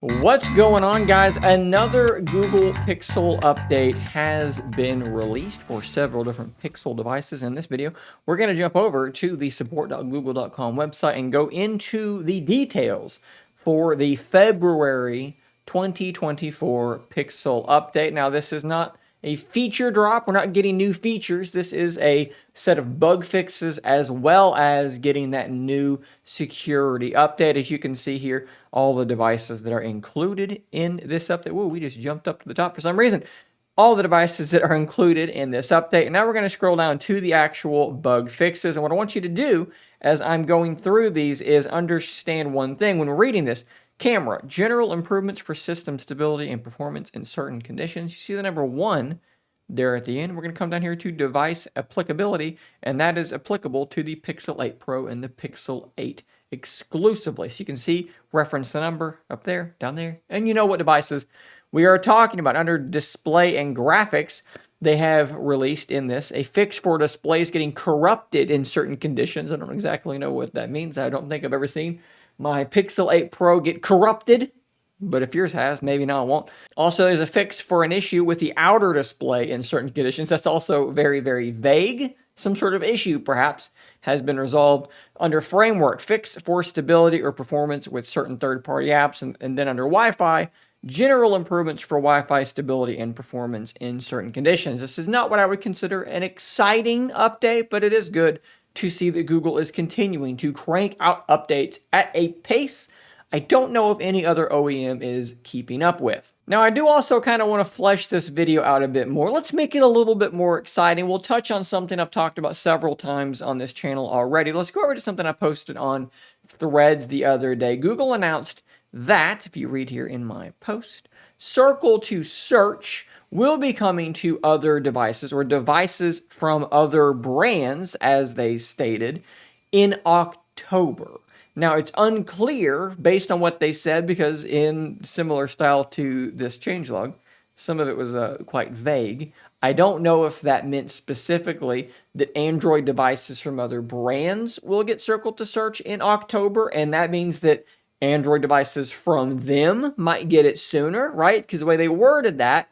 What's going on, guys? Another Google Pixel update has been released for several different Pixel devices. In this video, we're going to jump over to the support.google.com website and go into the details for the February 2024 Pixel update. Now, this is not a feature drop. We're not getting new features. This is a set of bug fixes as well as getting that new security update. As you can see here, all the devices that are included in this update. Whoa, we just jumped up to the top for some reason. All the devices that are included in this update. And now we're going to scroll down to the actual bug fixes. And what I want you to do as I'm going through these is understand one thing when we're reading this. Camera, general improvements for system stability and performance in certain conditions. You see the number 1 there at the end. We're going to come down here to device applicability, and that is applicable to the Pixel 8 Pro and the Pixel 8 exclusively. So you can see, reference the number up there, down there, and you know what devices we are talking about. Under display and graphics, they have released in this a fix for displays getting corrupted in certain conditions. I don't exactly know what that means. I don't think I've ever seen my Pixel 8 Pro get corrupted, but if yours has, maybe now it won't. Also, there's a fix for an issue with the outer display in certain conditions. That's also very, very vague. Some sort of issue, perhaps, has been resolved. Under framework, fix for stability or performance with certain third-party apps. And then under Wi-Fi, general improvements for Wi-Fi stability and performance in certain conditions. This is not what I would consider an exciting update, but it is good to see that Google is continuing to crank out updates at a pace I don't know if any other OEM is keeping up with. Now, I do also kind of want to flesh this video out a bit more. Let's make it a little bit more exciting. We'll touch on something I've talked about several times on this channel already. Let's go over to something I posted on Threads the other day. Google announced that, if you read here in my post, Circle to Search will be coming to other devices or devices from other brands, as they stated, in October. Now, it's unclear based on what they said because in similar style to this changelog, some of it was quite vague. I don't know if that meant specifically that Android devices from other brands will get Circle to Search in October, and that means that Android devices from them might get it sooner, right? Because the way they worded that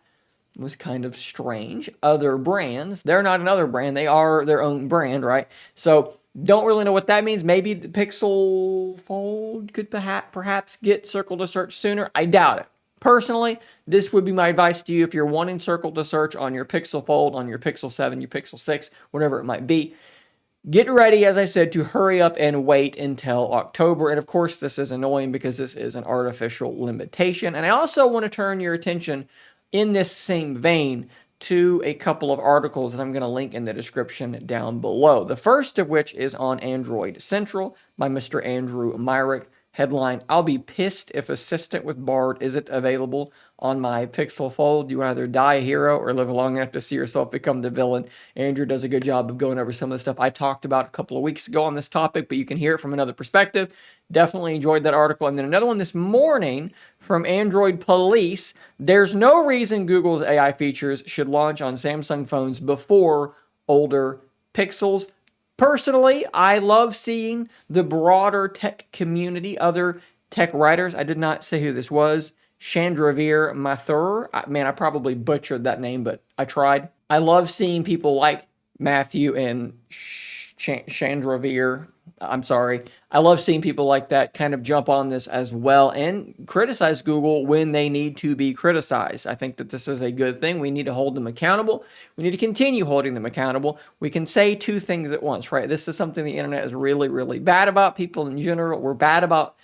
was kind of strange. Other brands, they're not another brand, they are their own brand, right? So don't really know what that means. Maybe the Pixel Fold could perhaps get Circle to Search sooner. I doubt it. Personally, this would be my advice to you if you're wanting Circle to Search on your Pixel Fold, on your Pixel 7, your Pixel 6, whatever it might be. Get ready, as I said, to hurry up and wait until October. And of course, this is annoying because this is an artificial limitation. And I also want to turn your attention in this same vein to a couple of articles that I'm going to link in the description down below. The first of which is on Android Central by Mr. Andrew Myrick. Headline, I'll be pissed if Assistant with Bard isn't available on my Pixel Fold. You either die a hero or live long enough to see yourself become the villain. Andrew does a good job of going over some of the stuff I talked about a couple of weeks ago on this topic, but you can hear it from another perspective. Definitely enjoyed that article. And then another one this morning from Android Police. There's no reason Google's AI features should launch on Samsung phones before older Pixels. Personally, I love seeing the broader tech community, other tech writers. I did not say who this was. Chandravir Mathur. Man, I probably butchered that name, but I tried. I love seeing people like Matthew and Chandravir. I'm sorry. I love seeing people like that kind of jump on this as well and criticize Google when they need to be criticized. I think that this is a good thing. We need to hold them accountable. We need to continue holding them accountable. We can say two things at once, right? This is something the internet is really, really bad about. People in general, we're bad about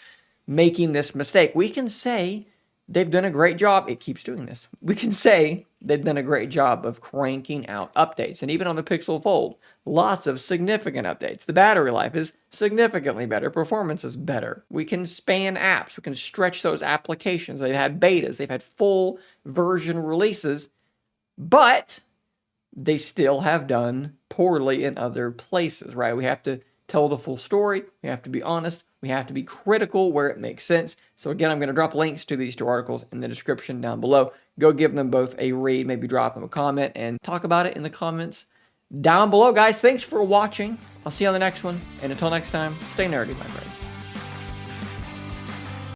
making this mistake. We can say they've done a great job. It keeps doing this. We can say they've done a great job of cranking out updates. And even on the Pixel Fold, lots of significant updates. The battery life is significantly better. Performance is better. We can span apps. We can stretch those applications. They've had betas. They've had full version releases. But they still have done poorly in other places, right? We have to tell the full story. We have to be honest. We have to be critical where it makes sense. So again, I'm going to drop links to these two articles in the description down below. Go give them both a read, maybe drop them a comment and talk about it in the comments down below. Guys, thanks for watching. I'll see you on the next one. And until next time, stay nerdy, my friends.